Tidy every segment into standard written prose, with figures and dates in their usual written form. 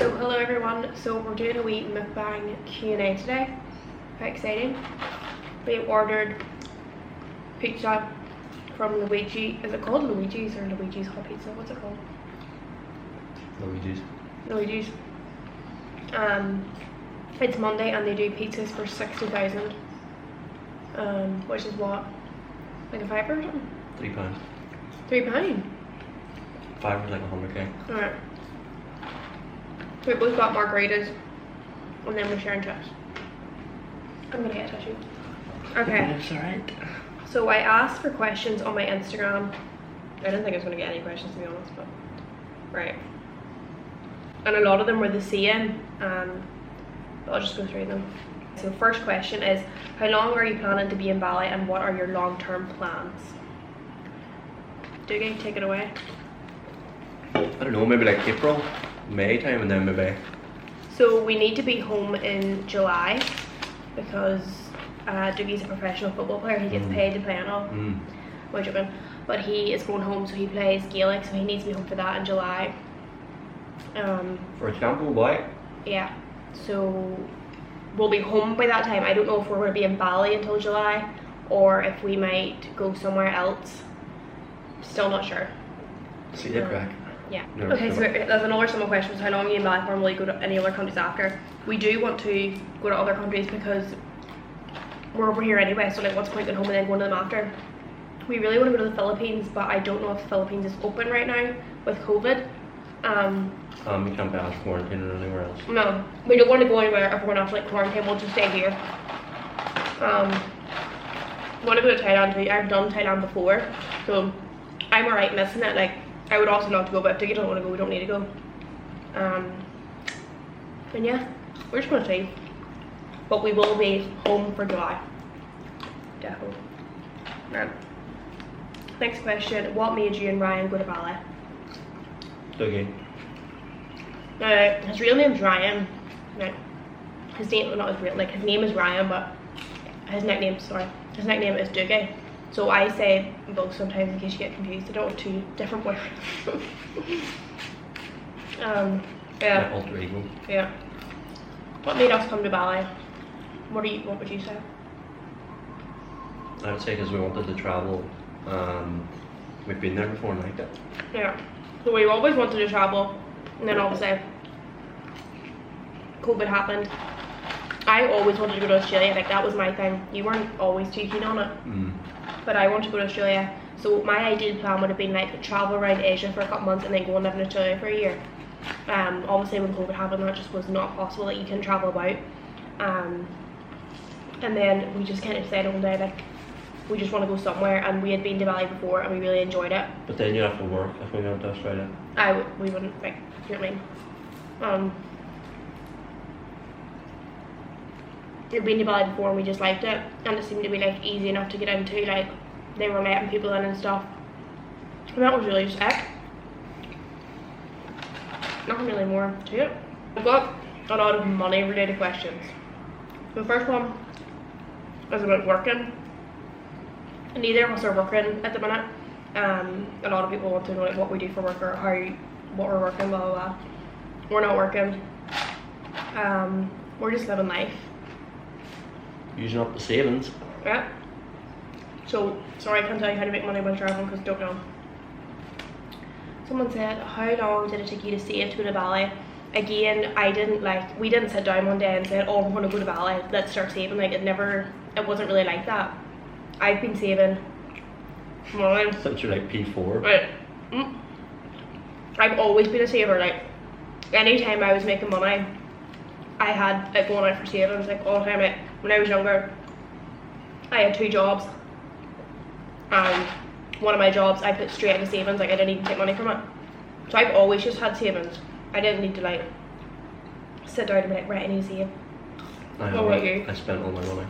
So hello everyone, so we're doing a wee mukbang Q&A today. How exciting. We ordered pizza from Luigi. Is it called Luigi's or Luigi's Hot Pizza? What's it called? Luigi's. It's Monday and they do pizzas for 60,000. Which is what? Like a fiver or something? £3. £3? Five was like 100k. Alright. We both got margaritas and then we're sharing chips. I'm gonna get a tissue. Okay. That's alright. So I asked for questions on my Instagram. I didn't think I was gonna get any questions to be honest, but right. And a lot of them were the same, but I'll just go through them. So first question is, how long are you planning to be in Bali and what are your long-term plans? Dougie, take it away. I don't know, maybe like April, May time, and then maybe. So we need to be home in July because Dougie's a professional football player. He gets paid to play and all. We're joking. But he is going home, so he plays Gaelic, so he needs to be home for that in July. For example, why? Yeah, so we'll be home by that time. I don't know if we're going to be in Bali until July or if we might go somewhere else. Still not sure. See the crack. Yeah. No, Okay, no. so there's another summer questions. How long are you in Bali for and will you go to any other countries after? We do want to go to other countries because we're over here anyway, so like what's the point in home and then going to them after? We really want to go to the Philippines, but I don't know if the Philippines is open right now with COVID. You can't be out of quarantine or anywhere else. No, we don't want to go anywhere if we're going to have to like quarantine, we'll just stay here. Want to go to Thailand too. I've done Thailand before, so I'm alright missing it. Like, I would also love to go, but if you don't want to go, we don't need to go. And yeah, we're just going to see. But we will be home for July. Definitely. Right. Next question, what made you and Ryan go to Bali? Dougie. His real name's Ryan. Right. His name, well, not his real, like his name is Ryan, but his nickname is Dougie. So I say both sometimes in case you get confused. I don't have two different boyfriends. Yeah. My alter ego. Yeah. What made us come to Bali? What would you say? I would say because we wanted to travel. We've been there before and liked it. Yeah. So we always wanted to travel, and then obviously COVID happened. I always wanted to go to Australia, like that was my thing. You weren't always too keen on it. But I wanted to go to Australia. So my ideal plan would have been like travel around Asia for a couple months and then go and live in Australia for a year. Obviously when COVID happened that just was not possible, that you can travel about. And then we just kind of said one day like we just want to go somewhere, and we had been to Bali before and we really enjoyed it. But then you'd have to work if we went to Australia. We wouldn't, like, you know what I mean? We'd been to Bali before and we just liked it, and it seemed to be like easy enough to get into, like they were letting people in and stuff, and that was really just it. Nothing really more to it. I've got a lot of money related questions. The first one is about working. Neither of us are working at the minute. A lot of people want to know like what we do for work or what we're working, blah blah blah. We're not working. We're just living life. Using up the savings. Yeah. So, sorry I can't tell you how to make money while traveling because I don't know. Someone said, how long did it take you to save to go to Bali? Again, we didn't sit down one day and said, oh, we're going to go to Bali, let's start saving. Like, it wasn't really like that. I've been saving money. Since you're like P4. Right. I've always been a saver. Like, anytime I was making money, I had it going out for savings, like all the time. Like, when I was younger, I had 2 jobs, and one of my jobs I put straight into savings. Like, I didn't even take money from it. So I've always just had savings. I didn't need to like sit down and be like, right, I need to save. What about you? I spent all my money.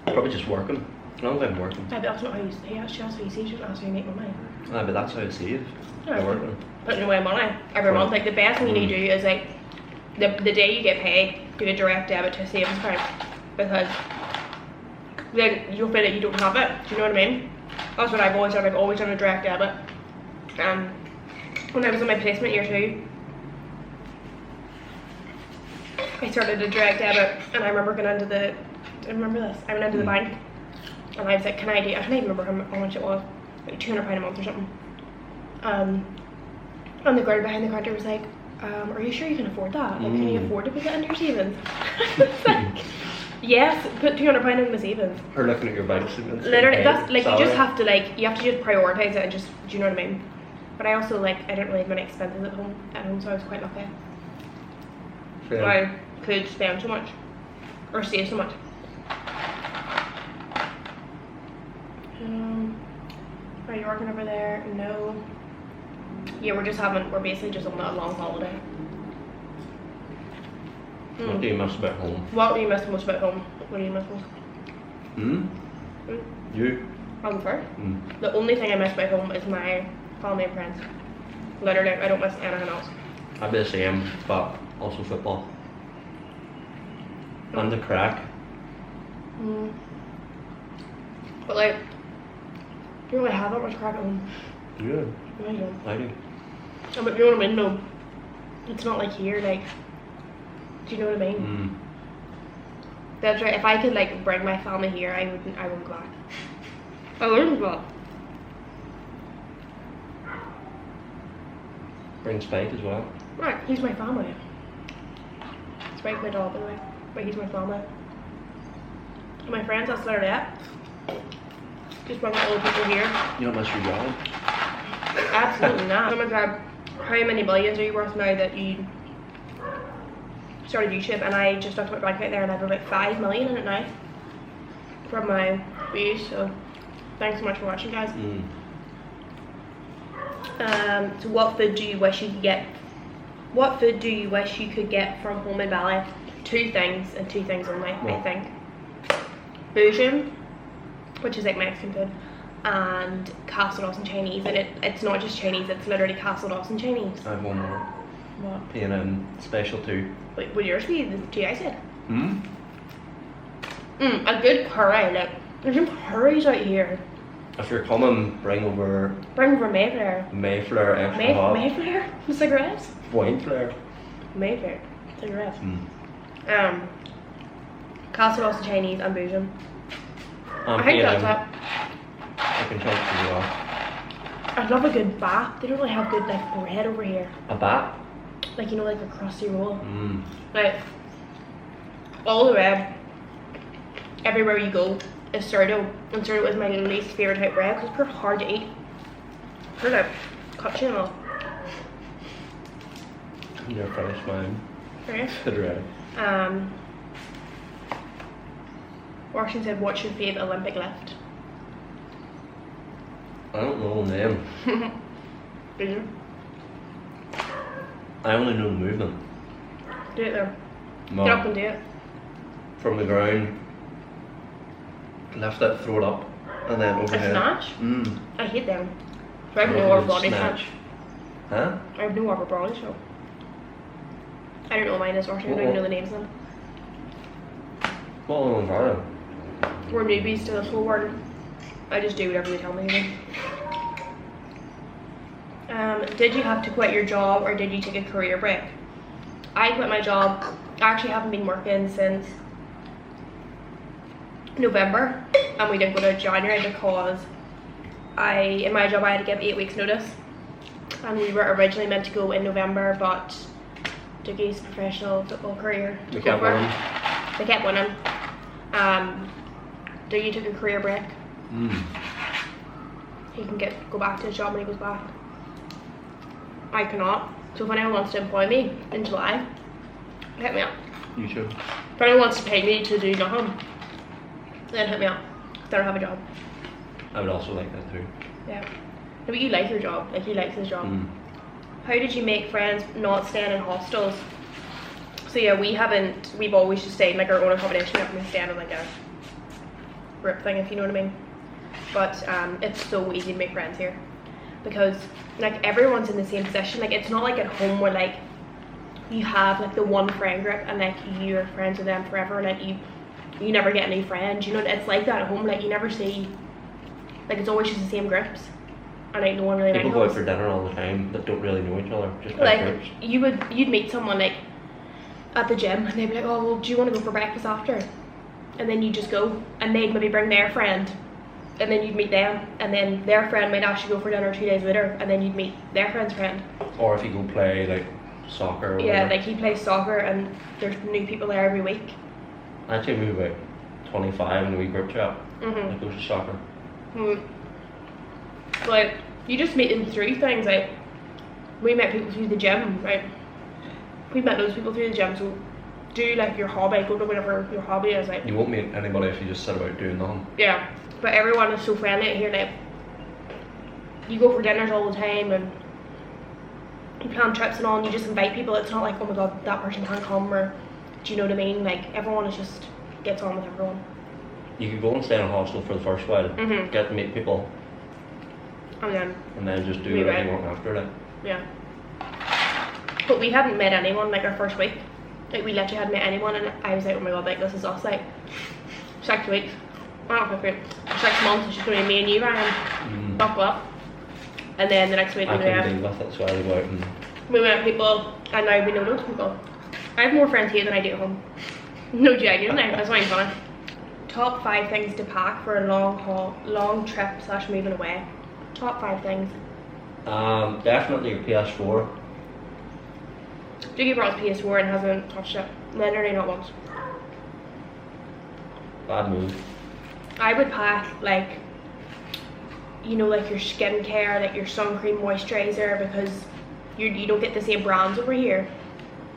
Probably just working. As long as I'm working. Yeah, but that's not how you save. That's how you save. That's how you make money. But that's how I save. Yeah, Working. Putting away money every month. Like, the best thing you need to do is like the day you get paid, do a direct debit to a savings account, because then you'll feel like you don't have it. Do you know what I mean? That's what I've always done. I've always done a direct debit. when I was in my placement year 2, I started a direct debit, and I remember going into the, I remember this, I went into the bank, and I was like, can I do, I can't even remember how much it was, like £200 a month or something. And the girl behind the counter was like, are you sure you can afford that? Like, can you afford to put that into your savings? It's like, yes, put £200 in my savings. Or looking at your bank statements. Literally, that's like, you just have to like, you have to just prioritise it and just, do you know what I mean? But I also like, I didn't really have many expenses at home, so I was quite lucky. Yeah. I could spend so much, or save so much. Are you working over there? No. Yeah, we're basically just on a long holiday. What do you miss about home? What do you miss most about home? What do you miss most? You? I'm first. The only thing I miss about home is my family and friends. Literally, I don't miss anything else. I'd be the same, but also football. And the crack. But like, you don't really have that much crack at home. Yeah. No, you don't. I do. But you know what I mean? No, it's not like here. Like, do you know what I mean? That's right. If I could like bring my family here, I wouldn't go back. I wouldn't go back. Bring Spike as well. Right, he's my family. Spike's my dog, by the way, but he's my family. And my friends, that's literally it. Just bring all the people here. You don't miss your job? Absolutely not. Oh my god, how many millions are you worth now that you started YouTube? And I just looked at my bank account there and I have about 5 million in it now from my views. So thanks so much for watching, guys. So what food do you wish you could get? What food do you wish you could get from home in Bali? 2 things and 2 things only, I think. Boojum, which is like Mexican food, and Castle Dawson Chinese. And it's not just Chinese, it's literally Castle Dawson Chinese. I have one more. What? P&M special too. Wait, would yours be the 2 I said? A good curry. Like, there's some curries out here. If you're coming, bring over Mayfair. Mayflower extra hot. Mayfair? Cigarettes? Wine flare. Mayfair. Cigarettes. Castle Dawson Chinese and Boojum. I think that's it. I can try it as well. I love a good bath. They don't really have good like bread over here. A bat? Like, you know, like a crusty roll. Like, all the way, everywhere you go is sourdough. And sourdough is my least favourite type of bread because it's hard to eat. It's like cappuccino. You're finished, mine. Right? Good ready. Washington said, what's your favourite Olympic lift? I don't know the name. Do you? I only know movement. Do it there. No. Get up and do it. From the ground, lift it, throw it up, and then overhead. A snatch? I hate them. So I have Love no a upper good body snatch. snatch. Huh? I have no upper body, so I don't know mine is, or I don't even know the names of them. What ones are they? We're newbies to this whole world. I just do whatever they tell me to do. Did you have to quit your job or did you take a career break? I quit my job. I actually haven't been working since November, and we didn't go to January because in my job I had to give 8 weeks notice, and we were originally meant to go in November, but Dougie's professional football career They took kept over. winning. They kept winning. Dougie took a career break. He can go back to his job when he goes back. I cannot. So if anyone wants to employ me in July, hit me up. You should. If anyone wants to pay me to do nothing, then hit me up. I don't have a job. I would also like that too. Yeah. No, but you like your job. Like, he likes his job. How did you make friends not staying in hostels? So yeah, we've always just stayed in like our own accommodation. We haven't been staying in like a group thing, if you know what I mean. But it's so easy to make friends here because like everyone's in the same position. Like, it's not like at home where like you have like the one friend group and like you're friends with them forever and like you never get any friends. You know, it's like that at home. Like, you never see, like, it's always just the same groups. and like no one really People go out knows. for dinner all the time that don't really know each other, just Like groups. you'd meet someone like at the gym and they'd be like, oh well, do you want to go for breakfast after? And then you just go, and they'd maybe bring their friend, and then you'd meet them, and then their friend might actually go for dinner 2 days later, and then you'd meet their friend's friend. Or if you go play like soccer or Yeah, whatever. like he plays soccer and there's new people there every week. Actually, we were about 25 in a wee group chat. Mhm. That goes to soccer. Like you just meet them through things. Like we met people through the gym, right? We met those people through the gym. So do like your hobby, go to whatever your hobby is. Like You won't meet anybody if you just sit about doing nothing. yeah, but everyone is so friendly here. Like you go for dinners all the time and you plan trips and all, and you just invite people. It's not like, oh my god, that person can't come, or do you know what I mean? Like everyone is just gets on with everyone. You could go and stay in a hostel for the first while, Mhm. get to meet people, And and then just do We whatever you went. want after that. yeah. But we hadn't met anyone like our first week. Like we literally hadn't met anyone, and I was like, oh my god, like this is us. Like 6 weeks. I don't know if it's 6 months. It's just gonna be me and you, Ryan. Buckle up. And then the next week I we couldn't met. deal with it, so I go out and We met people, and now we know those people. I have more friends here than I do at home. No genuinely, that's not even funny. Top 5 things to pack for a long trip / moving away. Top 5 things. definitely your PS4. Jiggy brought his PS4 and hasn't touched it. Literally not once. Bad move. I would pack like, you know, like your skincare, like your sun cream, moisturizer, because you don't get the same brands over here.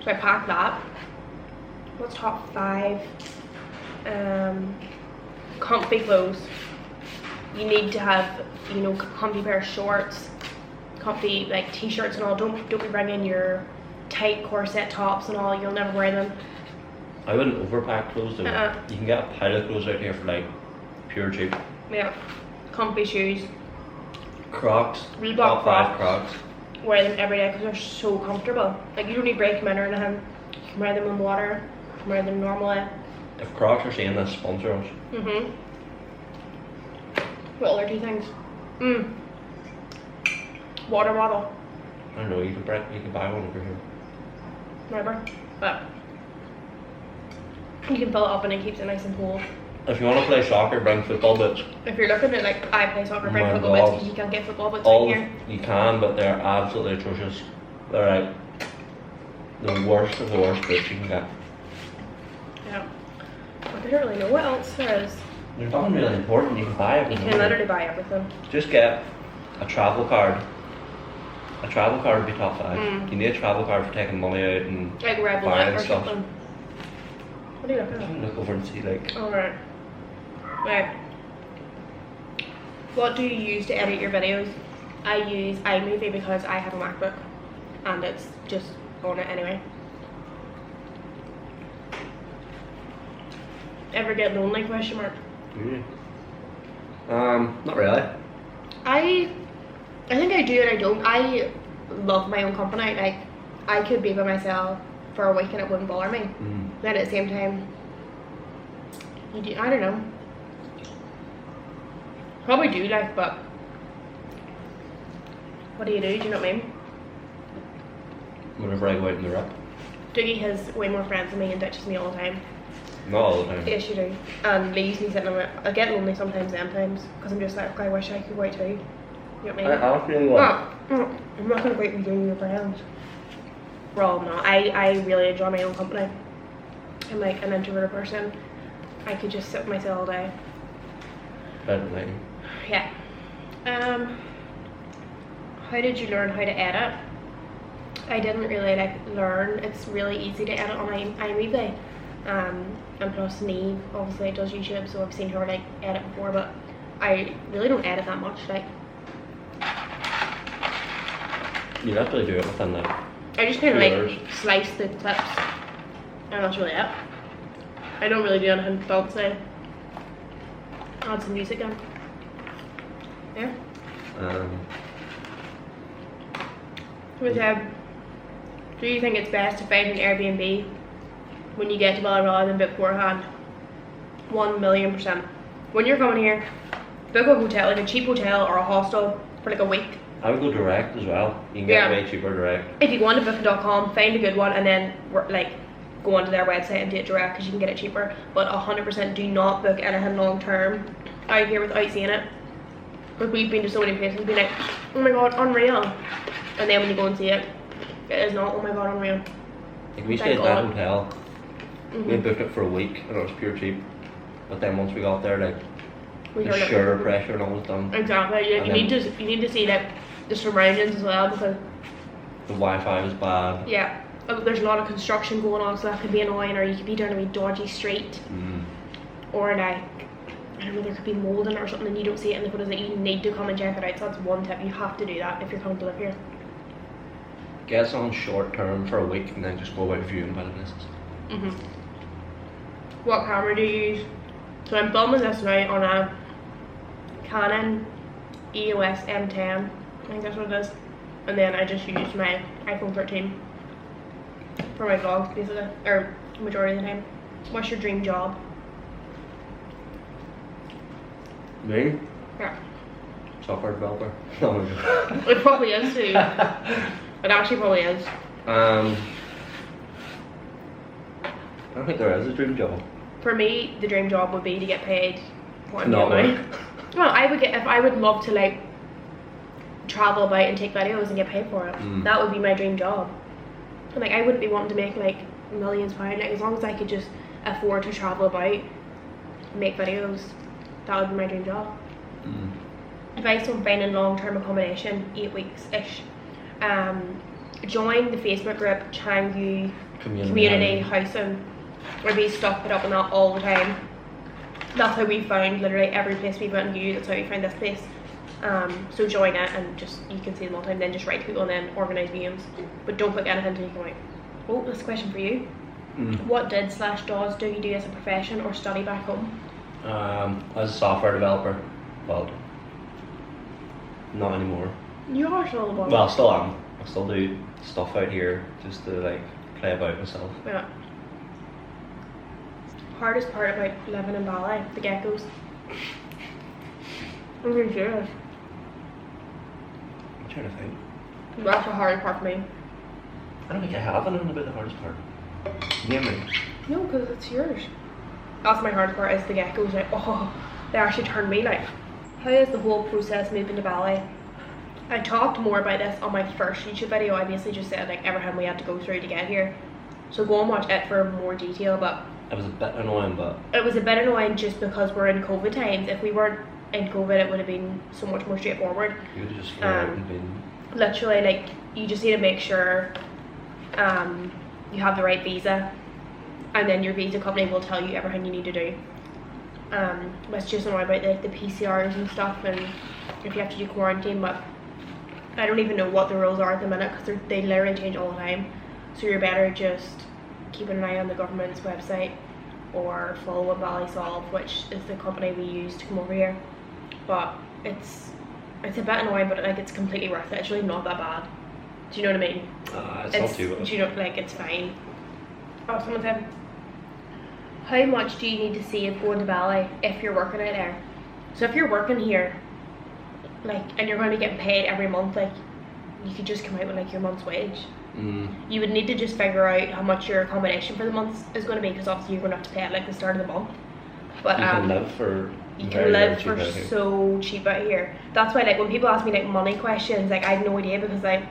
So I pack that. What's top 5? Comfy clothes. You need to have, you know, comfy pair of shorts, comfy like t-shirts and all. Don't be bringing your tight corset tops and all. You'll never wear them. I wouldn't overpack clothes though. Uh-uh. You can get a pile of clothes out here for like pure cheap. Yeah, comfy shoes. Crocs. Reebok Top 5 Crocs. Crocs. Wear them every day because they're so comfortable. Like you don't need break them in or anything. You can wear them in water. You can wear them normally. If Crocs are saying this, sponsor us. What other 2 things? Water bottle. I don't know, you could buy one over here. Whatever. But you can fill it up and it keeps it nice and cool. If you want to play soccer, bring football boots. If you're looking at like I play soccer, bring My football boots God. because you can't get football boots All in here. you can, but they're absolutely atrocious. They're like the worst of the worst boots you can get. Yeah. I don't really know what else there is. There's nothing really important. You can buy You everything. can literally buy everything. Just get a travel card. A travel card would be top 5. You need a travel card for taking money out and Like revolut buying or stuff. something. What are you looking at? Look over and see like. Alright. Right. What do you use to edit your videos? I use iMovie because I have a MacBook and it's just on it anyway. Ever get lonely? Question mark. Not really. I think I do and I don't. I love my own company. Like I could be by myself for a week and it wouldn't bother me. Then at the same time, you do. I don't know. Probably do like, but what do? Do you know what I mean? Whenever I go out in the rip. Dougie has way more friends than me and ditches me all the time. Not all the time. Yes, you do. And leaves me sitting on it. I get lonely sometimes, because I'm just like, okay, I wish I could go out too. You know what I mean? I don't really want. I'm not gonna go out with you and your friends. Well, no, I really enjoy my own company. I'm like an introverted person. I could just sit with myself all day. Definitely. Yeah. How did you learn how to edit? I didn't really learn. It's really easy to edit on iMovie. And plus Neve obviously does YouTube, so I've seen her like edit before, but I really don't edit that much. Like You actually do it within like. I just kind of 2 like hours. slice the clips, and that's really it. I don't really do anything fancy. Add some music in. Yeah. Do you think it's best to find an Airbnb when you get to Bali rather than book beforehand? 1,000,000%. When you're coming here, book a hotel, like a cheap hotel or a hostel, for like a week. I would go direct as well. You can get way cheaper direct. If you go onto booking.com, find a good one, and then like go onto their website and do it direct because you can get it cheaper. But 100% do not book anything long term out here without seeing it. Like we've been to so many places and been like, oh my god, unreal. And then when you go and see it, it is not, oh my god, unreal. Like we stayed at that hotel. We booked it for a week and it was pure cheap. But then once we got there, like the sugar pressure and all was done. Exactly. You need to see like the surroundings as well because the Wi-Fi was bad. Yeah. There's a lot of construction going on, so that could be annoying, or you could be down a wee dodgy street. Or like I don't know, there could be mold in it or something and you don't see it in the photos. That you need to come and check it out. So that's one tip. You have to do that if you're coming to live here. Get us on short term for a week and then just go about viewing by the places. What camera do you use? So I'm filming this now on a Canon EOS M10. I think that's what it is. And then I just use my iPhone 13 for my vlogs basically, or majority of the time. What's your dream job? Me? Yeah. Software developer. Oh my god. It probably is too. It actually probably is. I don't think there is a dream job. For me, the dream job would be to get paid what I'm Not doing work. now. Well, I would love to like travel about and take videos and get paid for it. That would be my dream job. And like I wouldn't be wanting to make like millions pounds. Like as long as I could just afford to travel about, make videos, that would be my dream job. Advice on finding long-term accommodation, 8 weeks ish. Join the Facebook group Changu Community Housing, where we stuff it up on that all the time. That's how we found literally every place we went to. That's how we found this place. So join it and just you can see them all the time. Then just write to people and then organise meetings. But don't book anything until you come out. Oh, this is a question for you. What does do you do as a profession or study back home? As a software developer, well, not anymore. You are still a Well, I still am. I still do stuff out here just to like play about myself. Yeah. Hardest part about living in Bali, the geckos. I'm being serious. I'm trying to think. That's the hardest part for me. I don't think I have anything about the hardest part. Name me. No, because it's yours. That's my hardest part is the geckos. Like, oh, they actually turned me like. How is the whole process moving to Bali? I talked more about this on my first YouTube video. I basically just said like everything we had to go through to get here. So go and watch it for more detail, but it was a bit annoying, but it was a bit annoying just because we're in COVID times. If we weren't in COVID, it would have been so much more straightforward. You would have just flown out and been literally like you just need to make sure you have the right visa, and then your visa company will tell you everything you need to do. It's just annoying about the PCRs and stuff, and if you have to do quarantine, but I don't even know what the rules are at the minute because they literally change all the time. So you're better just keeping an eye on the government's website or follow Bali Solve, which is the company we use to come over here. But it's a bit annoying, but like it's completely worth it. It's really not that bad. Do you know what I mean? It's not too bad. Do you know, like it's fine. Oh, someone said, how much do you need to save going to Bali if you're working out there? So if you're working here, like, and you're going to be getting paid every month, like, you could just come out with like your month's wage. You would need to just figure out how much your accommodation for the month is going to be, because obviously you're going to have to pay at like the start of the month. But you can live for so cheap out here. That's why like when people ask me like money questions, like I have no idea, because like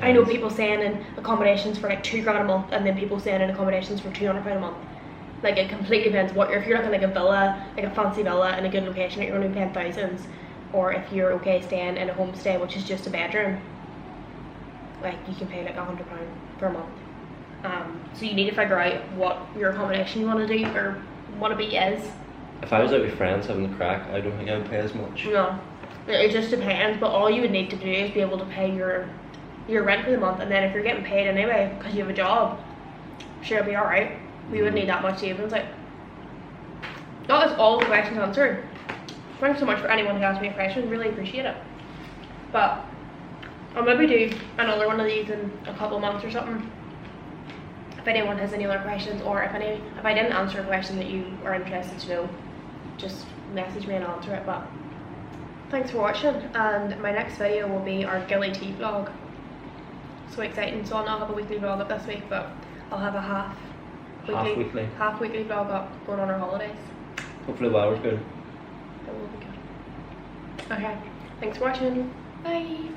I know people saying in accommodations for like $2 grand a month, and then people saying in accommodations for £200 a month. Like it completely depends what if you're looking like a villa, like a fancy villa in a good location, you're only paying thousands. Or if you're okay staying in a homestay, which is just a bedroom, like you can pay like £100 per month. So you need to figure out what your accommodation you want to do or what a be is. If I was out with friends having the crack, I don't think I would pay as much. No, it just depends. But all you would need to do is be able to pay your rent for the month, and then if you're getting paid anyway because you have a job, sure, it'll be all right. We wouldn't need that much savings. Like that is all the questions answered. Thanks so much for anyone who asked me a question, really appreciate it. But I'll maybe do another one of these in a couple of months or something. If anyone has any other questions, or if I didn't answer a question that you are interested to know, just message me and I'll answer it. But thanks for watching, and my next video will be our Gilly tea vlog. So exciting. So I'll not have a weekly vlog up this week, but I'll have a half weekly vlog up going on our holidays. Hopefully the weather's good. It will be good. Okay, thanks for watching. Bye.